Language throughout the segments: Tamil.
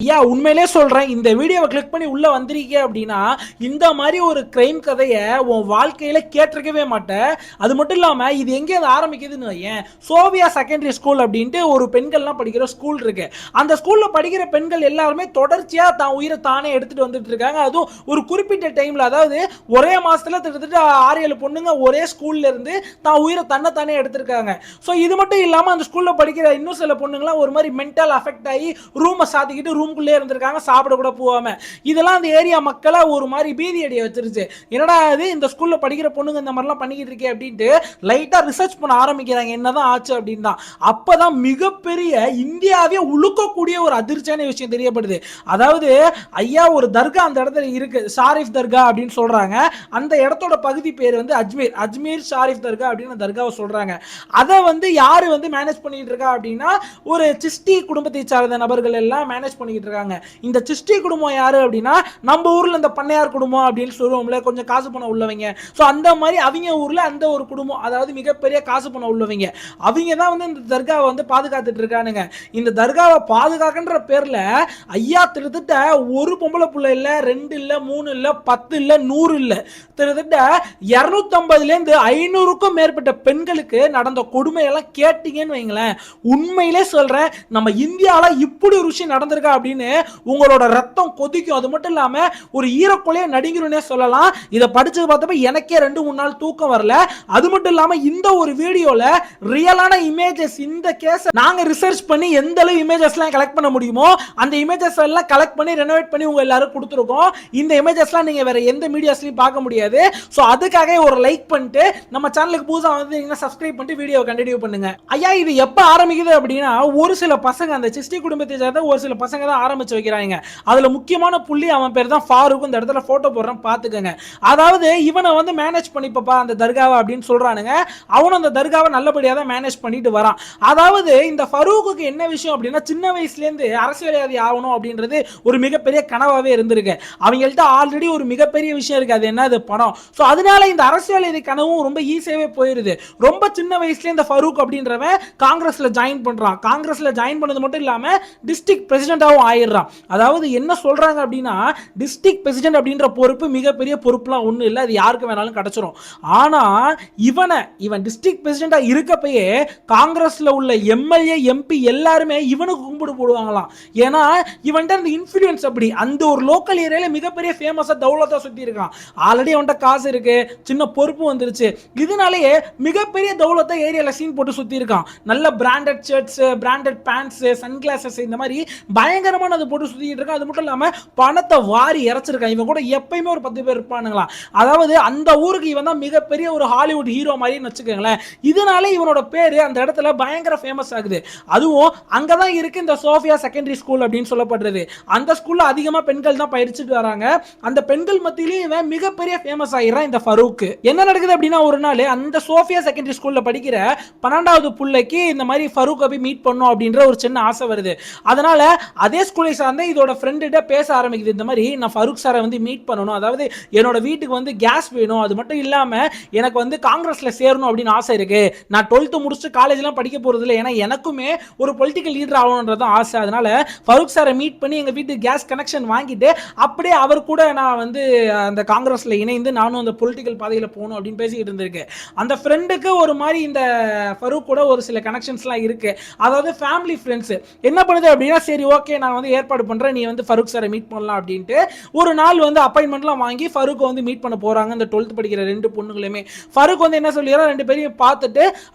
ஐயா உண்மையிலே சொல்றேன், இந்த வீடியோவை கிளிக் பண்ணி உள்ள வந்திருக்கீங்க அப்படின்னா இந்த மாதிரி ஒரு கிரைம் கதையை உன் வாழ்க்கையில கேட்டிருக்கவே மாட்டேன். அது மட்டும் இல்லாம இது எங்கே ஆரம்பிக்குதுன்னு ஏன் சோவியா செகண்டரி ஸ்கூல் அப்படின்ட்டு ஒரு பெண்கள்லாம் படிக்கிற ஸ்கூல் இருக்கு. அந்த ஸ்கூல்ல படிக்கிற பெண்கள் எல்லாருமே தொடர்ச்சியா தான் உயிரை தானே எடுத்துட்டு வந்துட்டு இருக்காங்க. அதுவும் ஒரு குறிப்பிட்ட டைம்ல, அதாவது ஒரே மாசத்துல கிட்டத்தட்ட 6-7 பொண்ணுங்க ஒரே ஸ்கூல்ல இருந்து தான் உயிரை தன்னைத்தானே எடுத்திருக்காங்க. ஸோ இது மட்டும் இல்லாம அந்த ஸ்கூல்ல படிக்கிற இன்னும் சில பொண்ணுங்களாம் ஒரு மாதிரி மென்டல் அஃபெக்ட் ஆகி ரூமை சாத்திக்கிட்டு ரூம்குள்ளே இருந்திருக்காங்க, சாப்பிட கூட போகாம. இதெல்லாம் அந்த ஏரியா மக்களை ஒரு மாதிரி பீதி அடைய வச்சிருச்சு. என்னடா இது இந்த ஸ்கூல்ல படிக்கிற பொண்ணுங்க இந்த மாதிரிலாம் பண்ணிக்கிட்டு இருக்கே அப்படின்ட்டு லைட்டா ரிசர்ச் பண்ண ஆரம்பிக்கிறாங்க, என்னதான் ஆச்சு அப்படின்னு தான். அப்பதான் மிகப்பெரிய இந்தியாவே உழுக்கக்கூடிய ஒரு அதிர்ச்சியான விஷயம் தெரியப்படுது. அதாவது ஐயா ஒரு தர்கா அந்த இடத்துல இருக்கு, ஷாரிஃப் தர்கா அப்படின்னு சொல்றாங்க. அந்த இடத்தோட பகுதி பேர் வந்து அஜ்மீர், அஜ்மீர் ஷாரிஃப் தர்கா அப்படின்னு தர்காவை சொல்றாங்க. அதை வந்து யாரு வந்து மேனேஜ் பண்ணிட்டு இருக்கா அப்படின்னா ஒரு சிஸ்டி குடும்பத்தை சார்ந்த நபர்கள் எல்லாம் மேனேஜ் பண்ணிக்கிட்டு இருக்காங்க. இந்த சிஸ்டி குடும்பம் யாரு அப்படின்னா நம்ம ஊர்ல இந்த பண்ணையார் குடும்பம் அப்படின்னு சொல்லுவோம்ல, கொஞ்சம் காசு பணம் உள்ளவங்க. ஸோ அந்த மாதிரி அவங்க ஊர்ல அந்த ஒரு குடும்பம், அதாவது மிகப்பெரிய காசு பணம் உள்ளவங்க, அவங்க தான் வந்து இந்த தர்காவை வந்து பாதுகாத்துட்டு இருக்கானுங்க. இந்த தர்காவை பாதுகாக்கின்ற பேர்ல ஐயா கிட்டத்தட்ட ஒரு பொம்பளை புள்ள இல்ல, 2 இல்ல, 3 இல்ல, 10 இல்ல, 100 இல்ல, கிட்டத்தட்ட 250 500க்கும் மேற்பட்ட பெண்களுக்கு நடந்த கொடுமையெல்லாம் கேட்டீங்கன்னு வைங்களேன், உண்மையிலே சொல்றேன் நம்ம இந்தியால இப்படி ஒரு விஷயம் நடந்திருக்கா அப்படின்னு உங்களோட ரத்தம் கொதிக்கும். அது மட்டும் இல்லாம ஒரு ஈரக்குலைய நடுங்கிரும்னே சொல்லலாம். இதை படிச்சு பார்த்தப்ப எனக்கே 2-3 நாள் தூக்கம் வரல. அது மட்டும் இல்லாம இந்த ஒரு வீடியோல ரியலான இமேஜஸ், இந்த கேஸ் நாங்க ரிசர்ச் பண்ணி எந்த அளவு இமேஜஸ்லாம் கலெக்ட் பண்ண முடியுமோ அந்த இமேஜஸ் எல்லாம் கலெக்ட் பண்ணி ரெனோவேட் பண்ணி உங்க எல்லாரும் கொடுத்துருக்கோம். இந்த இமேஜஸ்லாம் நீங்க வேற எந்த மீடியாஸ்லயும் பார்க்க முடியாது. சோ அதுக்காக ஒரு லைக் பண்ணிட்டு நம்ம சேனலுக்கு புதுசா வந்து சப்ஸ்கிரைப் பண்ணிட்டு வீடியோ கண்டினியூ பண்ணுங்க. ஐயா இது எப்ப ஆரம்பிக்குது அப்படின்னா ஒரு சில பசங்க, அந்த சிஸ்டி குடும்பத்தை சேர்ந்த ஒரு சில பசங்க தான் ஆரம்பிச்சு வைக்கிறாங்க. அதுல முக்கியமான புள்ளி அவன் பேர் தான் ஃபாரூக். இந்த இடத்துல போட்டோ போடுறேன் பாத்துக்கங்க. அதாவது இவனை வந்து மேனேஜ் பண்ணிப்பா அந்த தர்காவை அப்படின்னு சொல்றானுங்க. அவனும் அந்த தர்காவை நல்லபடியா தான் மேனேஜ் பண்ணிட்டு வரான். அதாவது இந்த ஃபரூக்கு என்ன விஷயம் அப்படின்னா சின்ன வயசுல இருந்து அரசியல்வாதி ஆகணும் அப்படின்றது ஒரு மிகப்பெரிய கனவாவே இருந்திருக்கு. அவங்கள்ட்ட ஆல்ரெடி ஒரு மிகப்பெரிய விஷயம் இருக்கு, அது என்ன, அது பணம். சோ அதனால இந்த அரசியல்வாதி கனவும் ரொம்ப ஈஸியாவே போயிருது. ரொம்ப சின்ன வயசுல இந்த ஃபரூக் அப்படின்றவன் காங்கிரஸ்ல ஜாயின் பண்றான். காங்கிரஸ்ல ஜாயின் பண்ணது மட்டும் இல்லாம டிஸ்ட்ரிக்ட் பிரசிடென்டாவும் ஆயிடுறான். அதாவது என்ன சொல்றாங்க அப்படின்னா டிஸ்ட்ரிக்ட் பிரசிடென்ட் அப்படின்ற பொறுப்பு மிகப்பெரிய பொறுப்புலாம் ஒண்ணு இல்ல, அது யாருக்கு வேணாலும் கிடைச்சிரும். ஆனா இவன் டிஸ்ட்ரிக்ட் பிரசிடென்டா இருக்கப்பயே காங்கிரஸ்ல உள்ள எம்எல்ஏ எம்பி எல்லாருமே இவனுக்கு கும்பிடு போடுவாங்களாம். ஏன்னா இவன்ட்ட அந்த இன்ஃப்ளூயன்ஸ் அப்படி, அந்த ஒரு லோக்கல் ஏரியால மிகப்பெரிய ஃபேமஸா தௌலத்தா சுத்தி இருக்கான். ஆல்ரெடி அவன்ட்ட காசு இருக்கு, சின்ன பொறுப்பு வந்துருச்சு. இதனாலேயே மிகப்பெரிய தௌலத்தா ஏரியால சீன் போட்டு சுத்தி இருக்கான். நல்ல branded shirts, branded pants, sunglasses, இந்த மாதிரி பயங்கரமான அது போட்டு சுத்திட்டு இருக்கான். அது மட்டும் இல்லாம பணத்தை வாரி இறைச்சிருக்கான். இவன் கூட எப்பயுமே ஒரு 10 பேர் இருப்பானுங்களா. அதாவது அந்த ஊருக்கு இவன் தான் மிகப்பெரிய ஒரு ஹாலிவுட் ஹீரோ மாதிரின்னு வச்சுக்கோங்களேன். இதனால இவனோட பேரு அந்த இடத்துல பயங்கர ஃபேமஸ் ஆகுது. அதுவும் அங்கதான் இருக்கு இந்த சோஃபியா செகண்டரி ஸ்கூல் அப்படின்னு சொல்லப்படுறது. அந்த ஸ்கூல்ல அதிகமா பெண்கள் தான் பயிற்சிட்டு வராங்க. அந்த பெண்கள் மத்தியிலேயே இவன் மிகப்பெரிய ஃபேமஸ் ஆகிறான் இந்த ஃபரூக். என்ன நடக்குது அப்படின்னா ஒரு நாள் அந்த சோஃபியா செகண்டரி ஸ்கூல்ல படிக்கிற 12வது புள்ளைக்கு இந்த மாதிரி ஃபரூக் போய் மீட் பண்ணும் அப்படின்ற ஒரு சின்ன ஆசை வருது. அதனால அதே ஸ்கூலை சார்ந்த இதோட ஃப்ரெண்ட்ட பேச ஆரம்பிக்குது. இந்த மாதிரி நான் ஃபரூக் சாரை வந்து மீட் பண்ணணும், அதாவது என்னோட வீட்டுக்கு வந்து கேஸ் வேணும், அது மட்டும் இல்லாம எனக்கு வந்து காங்கிரஸ்ல சேரணும் அப்படின்னு ஆசை இருக்கு. நான் 12th முடிச்சுட்டு காலேஜ்லாம் படிக்க போறது இல்லை, ஏன்னா எனக்குமே ஒரு பொலிட்டிக்கல் லீடர் ஆகணும்ன்றது ஆசை. அதனால ஃபரூக் சாரை மீட் பண்ணி எங்க வீட்டுக்கு கேஸ் கனெக்ஷன் வாங்கிட்டு அப்படியே அவர் கூட நான் வந்து அந்த காங்கிரஸ்ல இணைந்து நானும் அந்த பொலிட்டிக்கல் பாதையில போகணும் அப்படின்னு பேசிக்கிட்டு இருந்திருக்கேன். அந்த ஃப்ரெண்டுக்கு ஒரு மாதிரி இந்த ஃபரூக் கூட ஒரு சில கனெக்ஷன்ஸ்லாம் இருக்கு, அதாவது ஃபேமிலி ஃப்ரெண்ட்ஸ். என்ன பண்ணுது அப்படின்னா சரி ஓகே நான் வந்து ஏற்பாடு பண்றேன், நீ வந்து ஃபரூக் சாரை மீட் பண்ணலாம் அப்படின்ட்டு ஒரு நாள் வந்து அப்பாயின்மெண்ட்லாம் வாங்கி ஃபரூக் வந்து மீட் பண்ண போறாங்க. அந்த 12th படிக்கிற 2 பொண்ணுங்களுமே ஃபரூக் வந்து என்ன சொல்லிடுறா, 2 பேரையும் பார்த்துட்டு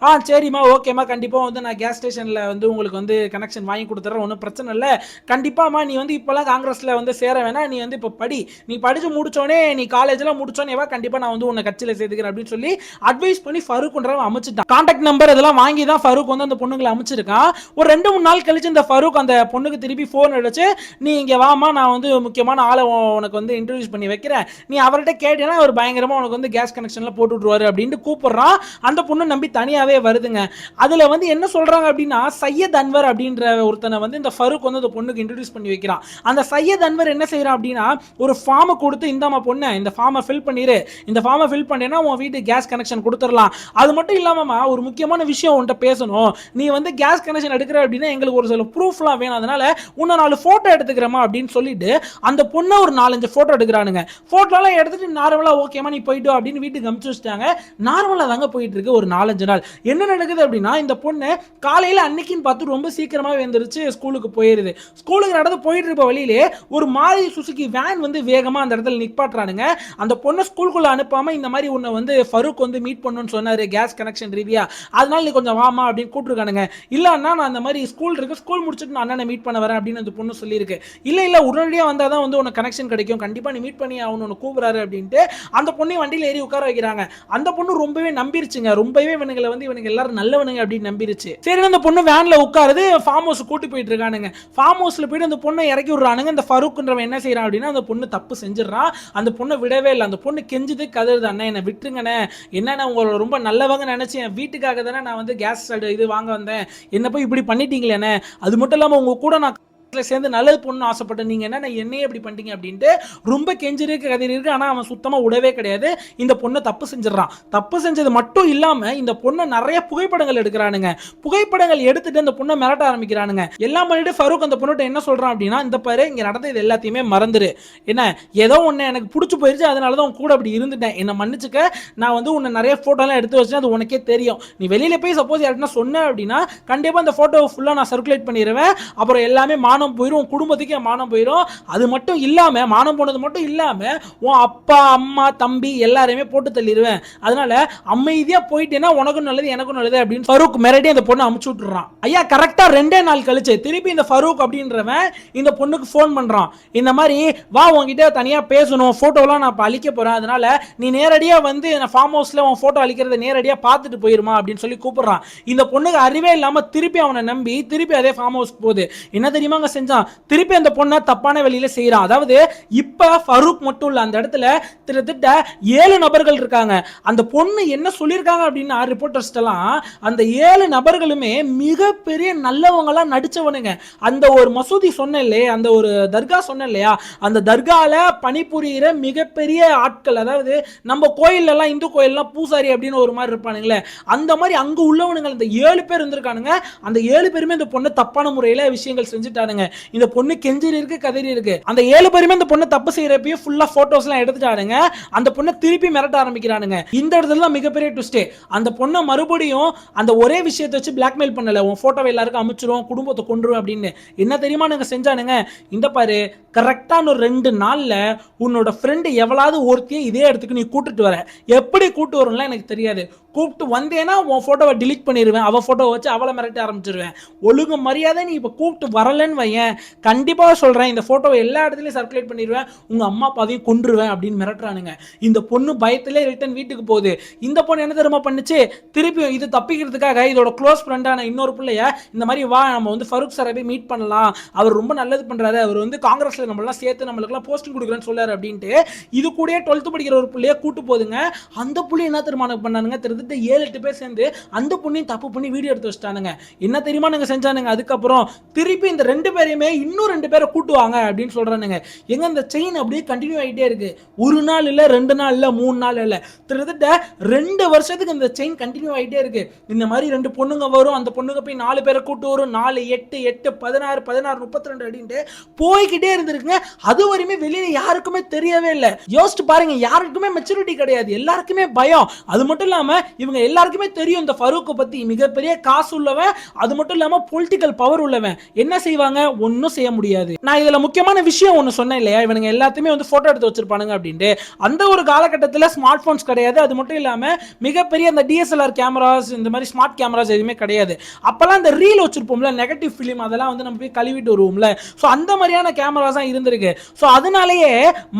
சரிம்மா ஓகேம்மா கண்டிப்பா வந்து நான் கேஸ் ஸ்டேஷன்ல வந்து உங்களுக்கு வந்து கனெக்ஷன் வாங்கி கொடுத்துறேன், ஒன்றும் பிரச்சனை இல்லை, கண்டிப்பாமா நீ வந்து இப்பெல்லாம் காங்கிரஸ்ல வந்து சேர வேணாம், நீ வந்து இப்போ படி, நீ படிச்சு முடிச்சோடனே நீ காலேஜ்லாம் முடிச்சோன்னே கண்டிப்பா நான் வந்து உன்னை கட்சியில சேர்த்துக்கிறேன் அப்படின்னு சொல்லி அட்வைஸ் பண்ணி ஃபரூக்ன்றவன் அமைச்சிட்டான். கான்டாக்ட் நம்பர் இதெல்லாம் வாங்கி தான் ஃபரூக் வந்து அந்த பொண்ணுங்களை அமைச்சிருக்கான். ஒரு 2-3 நாள் கழிச்சு இந்த ஃபரூக் அந்த பொண்ணுக்கு திருப்பி ஃபோன் அடிச்சு நீ இங்க வாமா, நான் வந்து முக்கியமான ஆளை உனக்கு வந்து இன்ட்ரோடியூஸ் பண்ணி வைக்கிறேன், நீ அவர்கிட்ட கேட்டீங்கன்னா அவர் பயங்கரமா உனக்கு வந்து கேஸ் கனெக்ஷன்ல போட்டு விட்டுருவாரு அப்படின்னு கூப்பிடுறான். அந்த பொண்ணு நம்பி தனியாவே வருதுங்க. அதுல வந்து என்ன சொல்றாங்க அப்படின்னா சையத் அன்வர் அப்படின்ற ஒருத்தனை வந்து இந்த ஃபரூக் வந்து அந்த பொண்ணுக்கு இன்ட்ரோடியூஸ் பண்ணி வைக்கிறான். அந்த சையத் அன்வர் என்ன செய்யறான் அப்படின்னா ஒரு ஃபார்மை கொடுத்து இந்தாமா பொண்ணு இந்த ஃபார்மை ஃபில் பண்ணிரு, இந்த ஃபார்மை ஃபில் பண்ணினா உன் வீட்டுக்கு கேஸ் கனெக்ஷன் கொடுத்துடலாம். அது மட்டும் இல்லாம ஒரு முக்கியமான விஷயம் உன்கிட்ட பேசணும், நீ வந்து கேஸ் கனெக்ஷன் எடுக்கிற அப்படின்னா எங்களுக்கு ஒரு சில ப்ரூஃப்லாம் வேணும், அதனால உன்னை 4 போட்டோ எடுத்துக்கிறமா அப்படின்னு சொல்லிட்டு அந்த பொண்ணை ஒரு 4-5 போட்டோ எடுக்கிறானுங்க. போட்டோலாம் எடுத்துட்டு நார்மலா ஓகேமா நீ போயிட்டு அப்படின்னு வீட்டுக்கு அனுப்பிச்சு வச்சிட்டாங்க. நார்மலா தாங்க போயிட்டு இருக்கு ஒரு 4-5 நாள். என்ன நடக்குது அப்படின்னா இந்த பொண்ணு காலையில அன்னைக்குன்னு பார்த்து ரொம்ப சீக்கிரமா எழுந்திருச்சு ஸ்கூலுக்கு போயிருது. ஸ்கூலுக்கு நடந்து போயிட்டு இருப்ப வழியிலே ஒரு மாருதி சுசுகி வேன் வந்து வேகமா அந்த இடத்துல நிப்பாட்டுறானுங்க. அந்த பொண்ணை ஸ்கூலுக்குள்ள அனுப்பாம இந்த மாதிரி உன்னை வந்து ஃபரூக் வந்து மீட் பண்ணணும்னு சொன்னாரு கேஸ் கனெக்ஷன் ரீதியா, அதனால நீ கொஞ்சம் வாமா அப்படின்னு கூப்பிட்டுருக்கானுங்க. இல்ல அண்ணா நான் அந்த மாதிரி ஸ்கூல் இருக்கு, ஸ்கூல் முடிச்சுட்டு நான் அண்ணனை மீட் பண்ண வரேன் அப்படின்னு அந்த பொண்ணு சொல்லியிருக்கு. இல்ல உடனடியாக வந்தால் தான் வந்து உனக்கு கனெக்ஷன் கிடைக்கும், கண்டிப்பா நீ மீட் பண்ணி அவனு கூப்பிடுறாரு அப்படின்ட்டு அந்த பொண்ணை வண்டியில் ஏறி உட்கார வைக்கிறாங்க. அந்த பொண்ணு ரொம்பவே நம்பிருச்சுங்க, ரொம்பவே இவனுங்களை வந்து இவனுக்கு எல்லாரும் நல்லவனுங்க அப்படின்னு நம்பிருச்சு. சரி அந்த பொண்ணு வேன்ல உட்காருது, ஃபார்ம் ஹவுஸ் கூட்டி போயிட்டு இருக்கானுங்க. ஃபார்ம் ஹவுஸ்ல போயிட்டு அந்த பொண்ணை இறக்கி விடுறானுங்க. இந்த ஃபரூக்ன்றவன் என்ன செய்யறான் அப்படின்னா அந்த பொண்ணு தப்பு செஞ்சிடறான். அந்த பொண்ணை விடவே இல்லை. அந்த பொண்ணு கெஞ்சுது கதறுது, அண்ணா என்னை விட்டுருங்கண்ணே, என்னன்னா உங்களோட ரொம்ப நல்லவங்க நினைச்சேன், வீட்டுக்காக தானே நான் வந்து கேஸ் இது வாங்க வந்தேன், என்ன போய் இப்படி பண்ணிட்டீங்களேண்ணே, அது மட்டும் இல்லாமல் உங்க கூட நான் சேர்ந்து நல்லது பொண்ணு ஆசைப்பட்டேன், நீங்க என்ன என்னையே எப்படி பண்ணிட்டீங்க அப்படின்ட்டு ரொம்ப கெஞ்சிருக்கு கதை இருக்கு. ஆனா அவன் சுத்தமா உடவே கிடையாது. இந்த பொண்ணை தப்பு செஞ்சிடறான். தப்பு செஞ்சது மட்டும் இல்லாம இந்த பொண்ணை நிறைய புகைப்படங்கள் எடுக்கிறானுங்க. புகைப்படங்கள் எடுத்துட்டு அந்த பொண்ணை மிரட்ட ஆரம்பிக்கிறானுங்க. எல்லாம் பண்ணிட்டு ஃபரூக் அந்த பொண்ணுகிட்ட என்ன சொல்றான் அப்படின்னா இந்த பாரு இங்க நடந்தது எல்லாத்தையுமே மறந்துரு, என்ன ஏதோ ஒன்னு எனக்கு பிடிச்சி போயிருச்சு, அதனாலதான் உன் கூட அப்படி இருந்துட்டேன், என்ன மன்னிச்சுக்க, நான் வந்து உன்னை நிறைய போட்டோலாம் எடுத்து வச்சேன், அது உனக்கே தெரியும், நீ வெளியில போய் சப்போஸ் யாருன்னா சொன்ன அப்படின்னா கண்டிப்பா இந்த போட்டோ ஃபுல்லா நான் சர்க்குலேட் பண்ணிடுவேன், அப்புறம் எல்லாமே மானம் போயிடும், குடும்பத்துக்கே மானம் போயிடும். அது மட்டும் இல்லாம மானம் போனது மட்டும் இல்லாம உன் அப்பா அம்மா தம்பி எல்லாரையுமே போட்டு தள்ளிடுவேன், அதனால அமைதியா போயிட்டேன்னா உனக்கும் நல்லது எனக்கும் நல்லது அப்படின்னு ஃபரூக் மிரட்டி அந்த பொண்ணை அமுச்சு விட்டுறான். ஐயா கரெக்டா 2 நாள் கழிச்சு திருப்பி இந்த ஃபரூக் அப்படின்றவன் இந்த பொண்ணுக்கு போன் பண்றான். இந்த மாதிரி வா உன்கிட்ட தனியா பேசணும், போட்டோலாம் நான் அழிக்க போறேன், அதனால நீ நேரடியா வந்து ஃபார்ம் ஹவுஸ்ல உன் போட்டோ அழிக்கிறத நேரடியா பார்த்துட்டு போயிருமா அப்படின்னு சொல்லி கூப்பிடுறான். இந்த பொண்ணுக்கு அறிவே இல்லாம திருப்பி அவனை நம்பி திருப்பி அதே ஃபார்ம் ஹவுஸ் போகுது. என்ன தெரியுமா செஞ்சான், திருப்பி அந்த பொண்ணை தப்பான வழியில செய்யறான். அதாவது இப்ப ஃபரூக் மட்டும் இல்ல, அந்த இடத்துல கிட்டத்தட்ட 7 நபர்கள் இருக்காங்க. அந்த பொண்ணு என்ன சொல்லியிருக்காங்க அப்படின்னா ரிப்போர்ட்டர்ஸ் எல்லாம் அந்த 7 நபர்களுமே மிகப்பெரிய நல்லவங்களா நடிச்சவனுங்க. அந்த ஒரு மசூதி சொன்ன இல்லையா, அந்த ஒரு தர்கா சொன்ன இல்லையா, அந்த தர்கால பணிபுரியிற மிகப்பெரிய ஆட்கள், அதாவது நம்ம கோயில் எல்லாம் இந்து கோயில்லாம் பூசாரி அப்படின்னு ஒரு மாதிரி இருப்பானுங்களே, அந்த மாதிரி அங்க உள்ளவனுங்க அந்த 7 பேர் இருந்திருக்கானுங்க. அந்த 7 பேருமே இந்த பொண்ணு தப்பான முறையில விஷயங்கள் செஞ்சுட்டானுங்க. இந்த பொண்ணு கெஞ்சிரி இருக்கு கதறி இருக்கு. அந்த 7 பேருமே அந்த பொண்ணு தப்பு செய்யறப்பயும் ஃபுல்லா போட்டோஸ் எல்லாம் எடுத்துட்டானுங்க. அந்த பொண்ணை திருப்பி மிரட்ட ஆரம்பிக்கிறானுங்க. இந்த இடத்துல தான் மிகப்பெரிய ட்விஸ்ட். அந்த பொண்ணை மறுபடியும் அந்த ஒரே விஷயத்தை வச்சு பிளாக்மெயில் பண்ணல, உன் போட்டோவை எல்லாருக்கும் அமைச்சிரும், குடும்பத்தை கொண்டுரும் அப்படின்னு. என்ன தெரியுமா நாங்க செஞ்சானுங்க, இந்த பாரு கரெக்டா ஒரு 2 நாள்ல உன்னோட ஃப்ரெண்ட் எவ்வளவு ஒருத்தியை இதே இடத்துக்கு நீ கூட்டிட்டு வர, எப்படி கூட்டு வரும்லாம் எனக்கு தெரியாது, கூப்பிட்டு வந்தேன்னா உன் போட்டோவை டிலீட் பண்ணிடுவேன், அவ போட்டோ வச்சு அவளை மிரட்ட ஆரம்பிச்சிருவேன், ஒழுங்கு மரியாதை நீ இப்ப கூப்பிட்டு வரலன்னு வையன், கண்டிப்பா சொல்றேன் இந்த போட்டோவை எல்லா இடத்துலயும் சர்க்குலேட் பண்ணிடுவேன், உங்க அம்மா அப்பாவையும் கொன்றுவேன் அப்படின்னு மிரட்டுறானுங்க. இந்த பொண்ணு பயத்திலே ரிட்டர்ன் வீட்டுக்கு போகுது. இந்த பொண்ணு என்ன தெரியுமா பண்ணுச்சு, திருப்பி இது தப்பிக்கிறதுக்காக இதோட க்ளோஸ் ஃப்ரெண்டான இன்னொரு பிள்ளைய இந்த மாதிரி வா நம்ம வந்து ஃபரூக் சாரை போய் மீட் பண்ணலாம், அவர் ரொம்ப நல்லது பண்றாரு, அவர் வந்து காங்கிரஸ்ல நம்மளாம் சேர்த்து நம்மளுக்குலாம் போஸ்டிங் கொடுக்குறேன்னு சொல்லாரு அப்படின்ட்டு இது கூட 12th படிக்கிற ஒரு பிள்ளைய கூட்டு போதுங்க. அந்த புள்ளி என்ன தெரியுமா பண்ணானுங்க, 7-8 பேர் சேர்ந்து அந்த பொண்ணையும் தப்பு பண்ணி வீடியோ எடுத்து வச்சிட்டானுங்க. என்ன தெரியுமா நாங்க செஞ்சானுங்க, அதுக்கப்புறம் திருப்பி இந்த 2 பேரையுமே இன்னும் 2 பேரை கூட்டுவாங்க அப்படின்னு சொல்றானுங்க. எங்க இந்த செயின் அப்படியே கண்டினியூ ஆகிட்டே இருக்கு. ஒரு நாள் இல்ல 2 நாள் இல்ல 3 நாள் இல்ல, கிட்டத்தட்ட 2 வருஷத்துக்கு இந்த செயின் கண்டினியூ ஆகிட்டே இருக்கு. இந்த மாதிரி 2 பொண்ணுங்க வரும், அந்த பொண்ணுங்க போய் 4 பேரை கூட்டு வரும், 4 8 8 16 16 32 அப்படின்ட்டு போய்கிட்டே இருந்திருக்குங்க. அது வரையுமே வெளியில யாருக்குமே தெரியவே இல்லை. யோசிச்சு பாருங்க, யாருக்குமே மெச்சூரிட்டி கிடையாது, எல்லாருக்குமே பயம். அது மட்டும் இல்லாம இவங்க எல்லாருக்குமே தெரியும் இந்த ஃபரூக் பத்தி மிகப்பெரிய காசு உள்ளவன், அது மட்டும் இல்லாம பொலிட்டிக்கல் பவர் உள்ளவன். என்ன செய்வாங்க, ஒன்னும் செய்ய முடியாது. நான் இதுல முக்கியமான விஷயம் ஒன்னு சொன்னேன் இல்லையா, இவனுங்க எல்லாத்தையுமே வந்து போட்டோ எடுத்து வச்சிருப்பானுங்க அப்படின்ட்டு. அந்த ஒரு காலகட்டத்தில் ஸ்மார்ட் போன்ஸ் கிடையாது, அது மட்டும் இல்லாம மிகப்பெரிய அந்த டிஎஸ்எல்ஆர் கேமராஸ் இந்த மாதிரி ஸ்மார்ட் கேமராஸ் எதுவுமே கிடையாது. அப்பெல்லாம் இந்த ரீல் வச்சிருப்போம்ல, நெகட்டிவ் ஃபிலிம், அதெல்லாம் வந்து நம்ம போய் கழுவிட்டு வருவோம்ல, ஸோ அந்த மாதிரியான கேமராஸ் தான் இருந்திருக்கு. ஸோ அதனாலேயே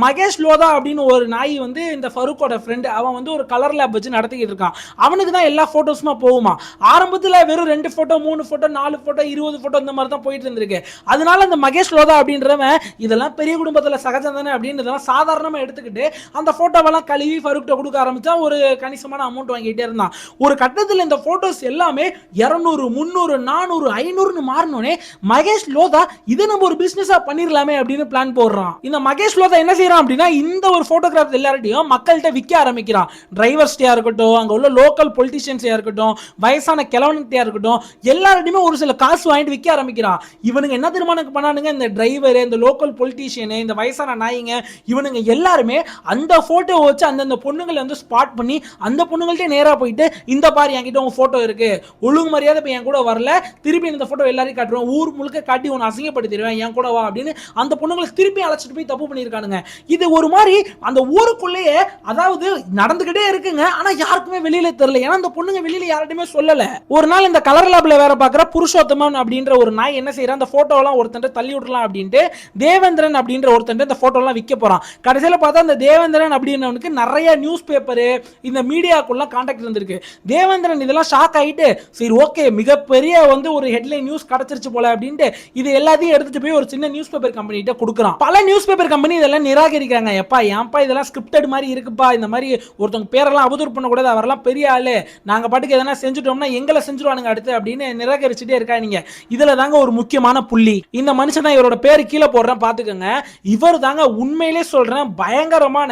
மகேஷ் லோதா அப்படின்னு ஒரு நாய் வந்து இந்த ஃபரூக்கோட ஃப்ரெண்ட், அவன் வந்து ஒரு கலர் லேப் வச்சு நடத்திக்கிட்டு இருக்கான். அவனுக்கு தான் எல்லா போட்டோஸுமா போகுமா. ஆரம்பத்தில் வெறும் 2 போட்டோ 3 போட்டோ 4 போட்டோ 20 போட்டோ இந்த மாதிரி தான் போயிட்டு இருந்திருக்கு. அதனால அந்த மகேஷ் லோதா அப்படின்றவன் இதெல்லாம் பெரிய குடும்பத்தில் சகஜம் தானே அப்படின்னு இதெல்லாம் சாதாரணமாக எடுத்துக்கிட்டு அந்த போட்டோவெல்லாம் கழுவி ஃபரூக்கிட்ட கொடுக்க ஆரம்பிச்சா ஒரு கணிசமான அமௌண்ட் வாங்கிட்டே இருந்தான். ஒரு கட்டத்தில் இந்த போட்டோஸ் எல்லாமே 200 300 400 500ன்னு மாறினோடனே மகேஷ் லோதா இதை நம்ம ஒரு பிசினஸா பண்ணிடலாமே அப்படின்னு பிளான் போடுறான். இந்த மகேஷ் லோதா என்ன செய்யறான் அப்படின்னா இந்த ஒரு போட்டோகிராஃப் எல்லார்ட்டையும் மக்கள்கிட்ட விற்க ஆரம்பிக்கிறான். டிரைவர்ஸ்டையா இருக்கட்டும், அங்க உள்ள லோக்கல் பொலிட்டிஷியன்ஸா இருக்கட்டும், வயசான கிழவன்கிட்டயா இருக்கட்டும், எல்லார்ட்டையுமே ஒரு சில காசு வாங்கிட்டு விற்க ஆரம்பிக்கிறான். இவனுங்க என்ன தீர்மானம் பண்ணானுங்க, இந்த டிரைவர், இந்த லோக்கல் பொலிட்டிஷியன், இந்த வயசான நாய்ங்க, இவனுங்க எல்லாருமே அந்த போட்டோ வச்சு அந்தந்த பொண்ணுங்களை வந்து ஸ்பாட் பண்ணி அந்த பொண்ணுங்கள்ட்ட நேரா போயிட்டு இந்த பாரு என்கிட்ட உங்க போட்டோ இருக்கு, ஒழுங்கு மரியாதை இப்ப என் கூட வரல, திருப்பி இந்த போட்டோ எல்லாரையும் காட்டுவேன், ஊர் முழுக்க காட்டி உன்னை அசிங்கப்படுத்திடுவேன், என் கூட வா அப்படின்னு அந்த பொண்ணுங்களை திருப்பி அழைச்சிட்டு போய் தப்பு பண்ணியிருக்கானுங்க. இது ஒரு மாதிரி அந்த ஊருக்குள்ளேயே அதாவது நடந்துகிட்டே இருக்குங்க. ஆனா யாருக்குமே வெளியில தெரியல. ஏன்னா அந்த பொண்ணுங்க வெளியில யார்கிட்டயுமே சொல்லல. ஒரு நாள் இந்த கலர் லேப்ல வேற பாக்குற புருஷோத்தமன் அப்படின்ற ஒரு நாய் என்ன செய்யறான், அந்த போட்டோ எல்லாம் ஒருத்தன் தள்ளி விடலாம் அப்படின்ட்டு தேவேந்திரன் அப்படின்ற ஒருத்தன் இந்த போட்டோ எல்லாம் விற்க போறான். கடைசியில பார்த்தா அந்த தேவேந்திரன் அப்படின்றவனுக்கு நிறைய நியூஸ் பேப்பர் இந்த மீடியாக்குள்ள கான்டாக்ட் இருந்திருக்கு. தேவேந்திரன் இதெல்லாம் ஷாக் ஆயிட்டு சரி ஓகே மிகப்பெரிய வந்து ஒரு ஹெட்லைன் நியூஸ் கிடைச்சிருச்சு போல அப்படின்ட்டு இது எல்லாத்தையும் எடுத்துட்டு போய் ஒரு சின்ன நியூஸ் பேப்பர் கம்பெனி கிட்ட கொடுக்குறான். பல நியூஸ் பேப்பர் கம்பெனி இதெல்லாம் நிராகரிக்கிறாங்க. எப்பா ஏன்பா இதெல்லாம் ஸ்கிரிப்டட் மாதிரி இருக்குப்பா, இந்த மாதிரி ஒருத்தவங்க பேரெல்லாம் அவதூறு பண்ணக்கூடாது, அவரெல்லாம் பெரிய ஆளு, நாங்க பாட்டுக்கு எதனா செஞ்சுட்டோம்னா எங்களை செஞ்சுருவானுங்க அடுத்து அப்படின்னு நிராகரிச்சுட்டே இருக்காங்க. இதுல தாங்க ஒரு முக்கியமான புள்ளி. இந்த மனுஷன் தான் இவரோட பேரு கீழே போடுறேன் பாத்துக்கோங்க. இவர் தாங்க உண்மையிலே சொல்றேன் பயங்கரமான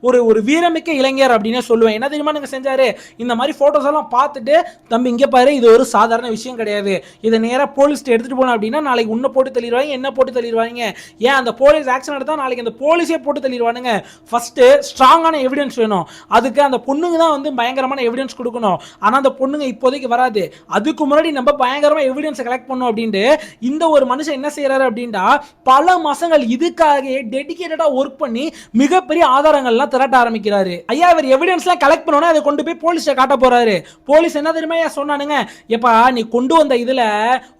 ஒரு வீரமிக்க இளைஞர் அப்படின்னு சொல்லுவேன். என்ன தெரியுமா நீங்க செஞ்சாரு, இந்த மாதிரி போட்டோஸ் எல்லாம் பார்த்துட்டு தம்பி இங்க பாரு இது ஒரு சாதாரண விஷயம் கிடையாது, இதை நேரா போலீஸ் எடுத்துட்டு போனோம் அப்படின்னா நாளைக்கு உன்னை போட்டு தள்ளிடுவாங்க, என்ன போட்டு தள்ளிடுவாங்க, ஏன் அந்த போலீஸ் ஆக்ஷன் எடுத்தா நாளைக்கு அந்த போலீஸே போட்டு தள்ளிடுவானுங்க. ஃபர்ஸ்ட் ஸ்ட்ராங்கான எவிடன்ஸ் வேணும், அதுக்கு அந்த பொண்ணுங்க தான் வந்து பயங்கரமான எவிடன்ஸ் கொடுக்கணும். ஆனா அந்த பொண்ணுங்க இப்போதைக்கு வராது, அதுக்கு முன்னாடி நம்ம பயங்கரமா எவிடன்ஸ் கலெக்ட் பண்ணோம் அப்படின்ட்டு இந்த ஒரு மனுஷன் என்ன செய்யறாரு அப்படின்னா பல மாசங்கள் இதுக்காக டெடிகேட்டடா ஒர்க் பண்ணி மிகப்பெரிய ஆதாரங்கள்லாம் திரட்ட ஆரம்பிக்கிறாரு. ஐயா இவர் எவிடன்ஸ்லாம் கலெக்ட் பண்ணோன்னா அதை கொண்டு போய் போலீஸை காட்ட போறாரு. போலீஸ் என்ன தெரியுமா சொன்னானுங்க, எப்பா நீ கொண்டு வந்த இதுல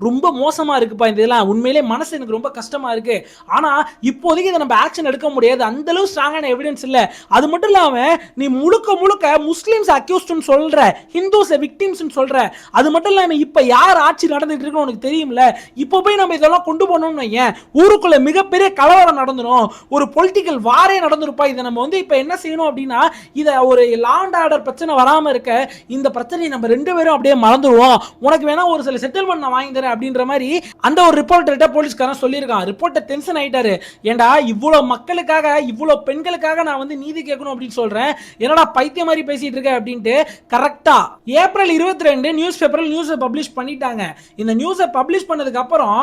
ரொம்ப மோசமா இருக்குப்பா, இந்த இதெல்லாம் உண்மையிலே மனசு எனக்கு ரொம்ப கஷ்டமா இருக்கு, ஆனா இப்போதைக்கு இதை நம்ம ஆக்ஷன் எடுக்க முடியாது, அந்த அளவு ஸ்ட்ராங்கான எவிடன்ஸ் இல்ல, அது மட்டும் இல்லாம நீ முழுக்க முழுக்க முஸ்லிம்ஸ் அக்யூஸ்ட்னு சொல்ற, ஹிந்துஸ் விக்டிம்ஸ் சொல்ற, அது மட்டும் இல்லாம இப்ப யார் ஆட்சி நடந்துட்டு இருக்குன்னு உனக்கு தெரியும்ல, இப்ப போய் நம்ம இதெல்லாம் கொண்டு போனோம்னு ஏன் ஊருக்குள்ள மிகப்பெரிய கலவரம் நடந்துரும், ஒரு பொலிட்டிக்கல் வாரே நடந்துருப்பா, இதை நம்ம வந்து இப்ப என்ன செய்யணும் அப்படின்னா இத ஒரு லா அண்ட் ஆர்டர் பிரச்சனை வராம இருக்க இந்த பிரச்சனையை நம்ம ரெண்டு பேரும் அப்படியே மறந்துடுவோம், உனக்கு வேணா ஒரு சில செட்டில்மெண்ட் நான் வாங்கி தரேன் அப்படின்ற மாதிரி அந்த ஒரு ரிப்போர்ட்டர்கிட்ட போலீஸ்காரன் சொல்லியிருக்கான். ரிப்போர்ட்டர் டென்ஷன் ஆயிட்டாரு, ஏண்டா இவ்வளவு மக்களுக்காக இவ்வளவு பெண்களுக்காக நான் வந்து நீதி கேட்கணும் அப்படின்னு சொல்றேன், என்னடா பைத்திய மாதிரி பேசிட்டு இருக்க அப்படின்ட்டு கரெக்டா ஏப்ரல் 22 நியூஸ் பேப்பரில் நியூஸை பப்ளிஷ் பண்ணிட்டாங்க. இந்த நியூஸை பப்ளிஷ் பண்ணதுக்கு அப்புறம்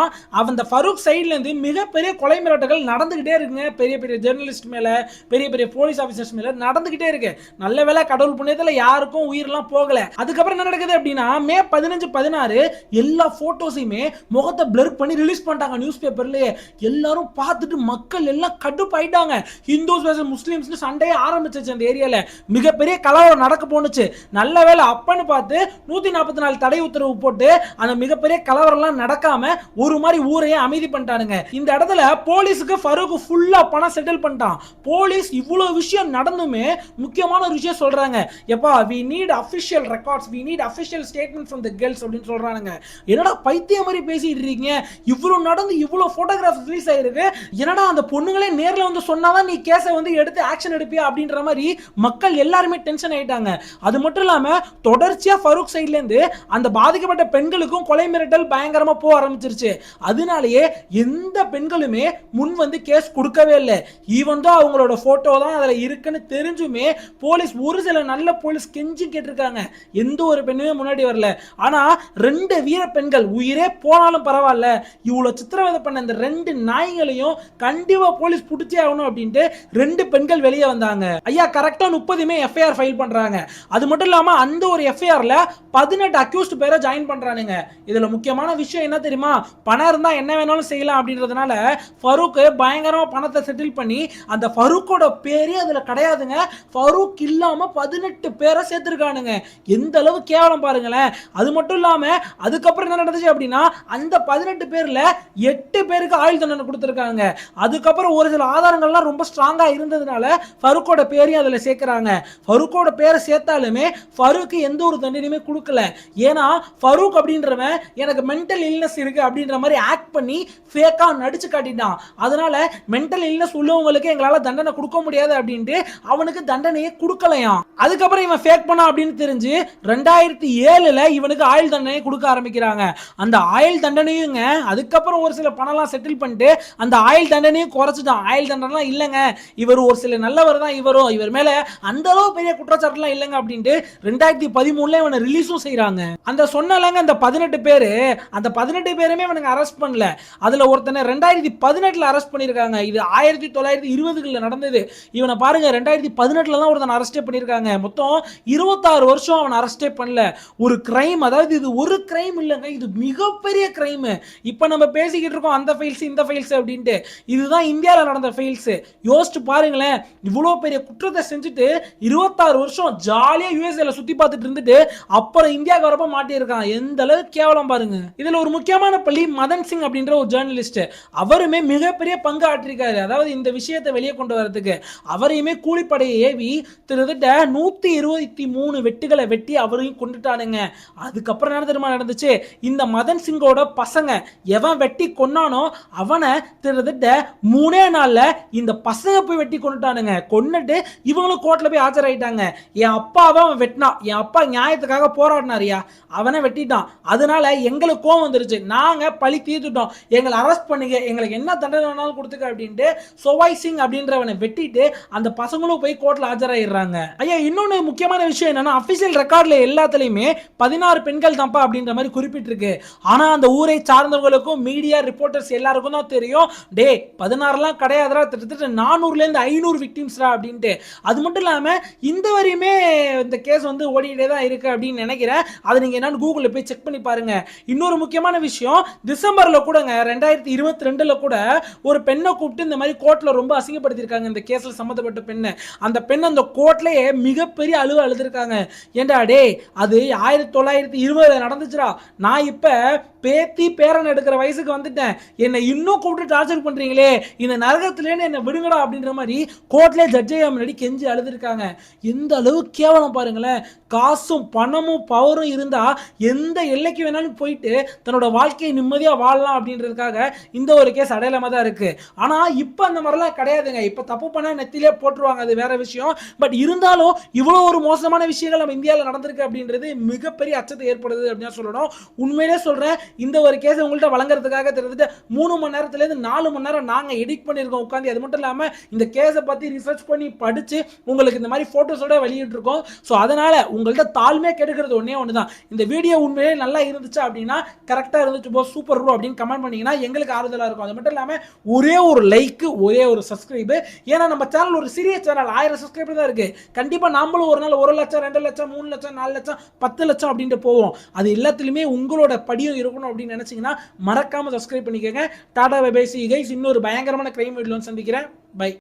அந்த ஃபரூக் சைட்ல இருந்து மிகப்பெரிய கொலை மிரட்டல்கள் நடந்துகிட்டே இருக்குங்க. பெரிய பெரிய ஜெர்னலிஸ்ட் மேல, பெரிய பெரிய போலீஸ் ஆபீசர்ஸ் மேல நடந்துகிட்டே இருக்கு. நல்ல வேளை கடவுள் புண்ணியத்துல யாருக்கும் உயிரெல்லாம் போகல. அதுக்கப்புறம் என்ன நடக்குது அப்படின்னா மே 15, 16 எல்லா போட்டோஸையுமே முகத்தை பிளர் பண்ணி ரிலீஸ் பண்ணிட்டாங்க நியூஸ் பேப்பர்லயே. எல்லாரும் பார்த்துட்டு மக்கள் எல்லாம் கடுப்பாயிட்டாங்க. ஹிந்துஸ் வெர்சஸ் முஸ்லிம்ஸ் சண்டையே ஆரம்பிச்சிச்சு அந்த ஏரியால. மிகப்பெரிய கலவரம் நடக்க போனுச்சு. நல்ல வேளை அப்பன்னு பார்த்து 144 தடை உத்தரவு போட்டு அந்த மிகப்பெரிய கலவரம் எல்லாம் நடக்காம ஒரு மாதிரி ஊரையே அமைதி பண்ணிட்டானுங்க. இந்த இடத்துல போலீஸுக்கு ஃபரூக் ஃபுல்லா பணம் செட்டில் பண்ணிட்டான். போலீஸ் இவ்வளவு விஷயம் நடந்துமே முக்கியமான ஒரு விஷயம் சொல்றாங்க, எப்பா we need official records, we need official statements from the girls அப்படின்னு சொல்றானுங்க. என்னடா பைத்தியம் மாதிரி பேசிட்டு இருக்கீங்க, இவ்வளவு நடந்து இவ்வளவு போட்டோகிராஃப் ரிலீஸ் ஆயிருக்கு, என்னடா அந்த பொண்ணுங்களே நேர்ல வந்து சொன்னாதான் நீ கேஸை வந்து எடுத்து ஆக்ஷன் எடுப்பியா அப்படின்ற மாதிரி மக்கள் எல்லாருமே டென்ஷன் ஆயிட்டாங்க. அது மட்டும் இல்லாம தொடர்ச்சியா ஃபரூக் சைட்ல இருந்து அந்த பாதிக்கப்பட்ட பெண்களுக்கும் கொலை மிரட்டல் பயங்கரமா போக ஆரம்பிச்சிருச்சு. அதனாலேயே எந்த பெண்களுமே முன் வந்து கேஸ் கொடுக்கவே இல்லை. ஈவன் தான் அவங்களோட போட்டோ தான் அதுல இருக்குன்னு தெரிஞ்சுமே போலீஸ் ஒரு சில நல்ல போலீஸ் கெஞ்சி கேட்டிருக்காங்க, எந்த ஒரு பெண்ணுமே முன்னாடி வரல. ஆனா 2 வீர பெண்கள் உயிரே போனாலும் பரவாயில்ல, இவ்வளவு சித்திரவதை பண்ண இந்த 2 நாய்களையும் கண்டிப்பா போலீஸ் புடிச்சே ஆகணும் அப்படின்ட்டு 2 பெண்கள் வெளியே வந்தாங்க. ஐயா கரெக்டா 30 எஃப்ஐஆர் ஃபைல் பண்றாங்க. அது மட்டும் இல்லாம அந்த ஒரு எஃப்ஐஆர்ல 18 அக்யூஸ்ட் பேரை ஜாயின் பண்றானுங்க. இதுல முக்கியமான விஷயம் என்ன தெரியுமா, பணம் இருந்தா என்ன வேணாலும் செய்யலாம் அப்படின்றதுனால ஃபரூக் பயங்கரமா பணத்தை செட்டில் பண்ணி அந்த ஃபரூக்கோட பேரே அதுல கிடையாதுங்க. ஃபரூக் இல்லாம 18 பேரை சேர்த்திருக்கானுங்க. எந்த அளவு கேவலம் பாருங்களேன். அது மட்டும் இல்லாம அதுக்கப்புறம் என்ன நடந்துச்சு அப்படின்னா அந்த 18 பேர்ல 8 பேருக்கு ஆயுள் தண்டனை கொடுத்திருக்காங்க. அதுக்கப்புறம் ஒரு சில ஆதாரங்கள்லாம் ரொம்ப ஸ்ட்ராங்கா இருந்ததுனால ஃபரூக்கோட பேரையும் அதுல சேர்க்கிறாங்க. ஃபரூக்கோட பேரை சேர்த்தாலுமே ஃபரூக் எந்த ஒரு தண்டனையுமே கொடுக்கல. ஏன்னா ஃபரூக் அப்படின்றவன் எனக்கு மென்டல் இல்னஸ் இருக்கு அப்படின்ற மாதிரி ஆக்ட் பண்ணி ஃபேக்கா நடிச்சு காட்டிட்டான். அதனால மென்டல் இல்னஸ் உள்ளவங்களுக்கு எங்களால தண்டனை கொடுக்க முடியாது அப்படின்ட்டு அவனுக்கு தண்டனையை கொடுக்கலையாம். அதுக்கப்புறம் இவன் ஃபேக் பண்ணா அப்படின்னு தெரிஞ்சு 2007 இவனுக்கு ஆயுள் தண்டனை கொடுக்க ஆரம்பிக்கிறாங்க. அந்த ஆயுள் தண்டனையுங்க அதுக்கப்புறம் ஒரு சில பணம்லாம் செட்டில் பண்ணிட்டு அந்த ஆயுள் தண்டனையும் குறைச்சிட்டான். ஆயுள் தண்டனைலாம் இல்லைங்க, இவர் ஒரு சில நல்லவர் தான், இவர் மேல அந்த அளவு பெரிய குற்றச்சாட்டுலாம் இல்லைங்க அப்படின்ட்டு 2013 இவனை ரிலீஸும் செய்யறாங்க. அந்த சொன்னலங்க அந்த 18 பேரு, அந்த 18 பேருமே இவனுங்க அரெஸ்ட் பண்ணல. அதுல ஒருத்தனை 2018 அரெஸ்ட் பண்ணிருக்காங்க. இது 1920களில் நடந்தது. இவனை பாருங்க 2018 தான் ஒருத்தன் அரெஸ்டே பண்ணிருக்காங்க. மொத்தம் 26 வருஷம் அவன் அரெஸ்டே பண்ணல. ஒரு கிரைம், அதாவது இது ஒரு கிரைம் இல்லைங்க, இது மிகப்பெரிய கிரைம். இப்ப நம்ம பேசிக்கிட்டு இருக்கோம் அந்த ஃபைல்ஸ் இந்த ஃபைல்ஸ் அப்படின்ட்டு. இதுதான் இந்தியாவில் நடந்த ஃபைல்ஸ். யோசிச்சு பாருங்களேன், இவ்வளோ பெரிய குற்றத்தை செஞ்சுட்டு 26 வருஷம் ஜாலியா யூஎஸ்ஏல சுத்தி பார்த்துட்டு இருந்துட்டு அப்புறம் இந்தியாவுக்கு வரப்ப மாட்டியிருக்கான். எந்த அளவுக்கு கேவலம் பாருங்க. இதுல ஒரு முக்கியமான பள்ளி மதன் சிங் அப்படின்ற ஒரு ஜேர்னலிஸ்ட், அவருமே மிகப்பெரிய பங்கு ஆற்றிருக்காரு. அதாவது இந்த விஷயத்தை வெளியே கொண்டு வரதுக்கு அவரையுமே கூலிப்படையை ஏவி கிட்டத்தட்ட 123 வெட்டுகளை வெட்டி அவரையும் கொண்டுட்டானுங்க. அதுக்கப்புறம் என்ன தெரியுமா நடந்துச்சு, இந்த மதன் சிங்கோட பசங்க எவன் வெட்டி கொன்னானோ அவனை கிட்டத்தட்ட 3 நாள்ல இந்த பசங்க போய் வெட்டி கொண்டுட்டானுங்க. கொன்னுட்டு இவங்களும் கோர்ட்ல போய் ஆஜராயிட்டாங்க. என் அப்பாவை அவன் வெட்டினான், என் அப்பா நியாயத்துக்காக போராடினாரியா, அவனை வெட்டிட்டான். அதனால எங்களுக்கு கோவம் வந்துருச்சு, நாங்க பழி தீர்த்துட்டோம், எங்களை அரெஸ்ட் பண்ணுங்க, எங்களுக்கு என்ன தண்டனை வேணாலும் கொடுத்துக்க அப்படின்ட்டு சோவாய் சிங் அப்படின்றவனை வெட்டிட்டு அந்த பசங்களும் போய் கோர்ட்ல ஆஜராயிடுறாங்க. ஐயா இன்னொன்னு முக்கியமான விஷயம் என்னன்னா, அபிஷியல் ரெக்கார்ட்ல எல்லாத்துலயுமே 16 பெண்கள் தான்ப்பா அப்படின்ற மாதிரி குறிப்பிட்டிருக்கு. ஆனா அந்த ஊரை சார்ந்தவங்களுக்கும் மீடியா ரிப்போர்ட்டர்ஸ் எல்லாருக்கும் தான் தெரியும், டே 16லாம் கிடையாதுடா, கிட்டத்தட்ட 400ல இருந்து 500 விக்டிம்ஸ்டா அப்படின்ட்டு. அது மட்டும் இல்லாம இந்த வரையுமே இந்த கேஸ் வந்து ஓடிட்டே தான் இருக்கு அப்படின்னு நினைக்கிறேன். அதை நீங்க என்னன்னு கூகுள்ல போய் செக் பண்ணி பாருங்க. இன்னொரு முக்கியமான விஷயம், டிசம்பர்ல கூடங்க 2022ல கூட ஒரு பெண்ணை கூப்பிட்டு இந்த மாதிரி கோர்ட்ல ரொம்ப அசிங்கப்படுத்திருக்காங்க. இந்த கேஸ்ல சம்பந்தப்பட்ட பெண்ணு, அந்த பெண் அந்த கோர்ட்லயே மிகப்பெரிய அழுதிருக்காங்க. ஏண்டா டே, அது 1920 நடந்துச்சுடா, நான் இப்ப பேத்தி பேரன் எடுக்கிற வயசுக்கு வந்துட்டேன், என்னை இன்னும் கூப்பிட்டு டார்ச்சர் பண்றீங்களே, இந்த நரகத்திலேன்னு என்னை விடுங்கடா அப்படின்ற மாதிரி கோர்ட்ல ஜட்ஜையா முன்னாடி கெஞ்சி அழுதுருக்காங்க. எந்த அளவு கேவலம் பாருங்களேன். காசும் பணமும் பவரும் இருந்தா எந்த எல்லைக்கு வேணாலும் போயிட்டு தன்னோட வாழ்க்கையை நிம்மதியா வாழலாம் அப்படின்றதுக்காக இந்த ஒரு கேஸ் அடையாளமா தான் இருக்கு. ஆனா இப்ப அந்த மாதிரிலாம் கிடையாதுங்க. இப்ப தப்பு பண்ணா நெத்திலே போட்டுருவாங்க, அது வேற விஷயம். பட் இருந்தாலும் இவ்வளவு ஒரு மோசமான விஷயங்கள் நம்ம இந்தியாவில் நடந்திருக்கு அப்படின்றது மிகப்பெரிய அச்சத்தை ஏற்படுது அப்படின்னு சொல்லணும். உண்மையிலே சொல்றேன், இந்த ஒரு கேஸ் உங்கள்கிட்ட வழங்குறதுக்காக தெரிஞ்சுட்டு 3 மணி நேரத்துல இருந்து 4 மணி நேரம் நாங்க எடிட் பண்ணிருக்கோம் உட்காந்து. அது மட்டும் இல்லாம இந்த கேஸை பத்தி ரிசர்ச் பண்ணி படிச்சு உங்களுக்கு இந்த மாதிரி போட்டோஸோட வெளியிட்டு இருக்கோம். ஸோ அதனால உங்கள்கிட்ட தாழ்மையா கேட்டுக்கிறது ஒன்னே ஒண்ணுதான், இந்த வீடியோ உண்மையிலே நல்லா இருந்துச்சு அப்படின்னா, கரெக்டா இருந்துச்சு போ சூப்பர் ப்ரோ அப்படின்னு கமெண்ட் பண்ணீங்கன்னா எங்களுக்கு ஆறுதலா இருக்கும். அது மட்டும் இல்லாம ஒரே ஒரு லைக், ஒரே ஒரு சப்ஸ்கிரைப். ஏன்னா நம்ம சேனல் ஒரு சீரியஸ் சேனல், 1000 சப்ஸ்கிரைபர் தான் இருக்கு. கண்டிப்பா நாமளும் ஒரு நாள் 1 லட்சம் 2 லட்சம் 3 லட்சம் 4 லட்சம் 10 லட்சம் அப்படின்ட்டு போவோம். அது எல்லாத்துலயுமே உங்களோட படியும் இருக்கணும் அப்படின்னு நினைச்சீங்கன்னா மறக்காம சப்ஸ்கிரைப் பண்ணிக்கோங்க. Tata bye bye, see you guys. இன்னொரு பயங்கரமான கிரைம் வீடியோல சந்திக்கிறேன். பை.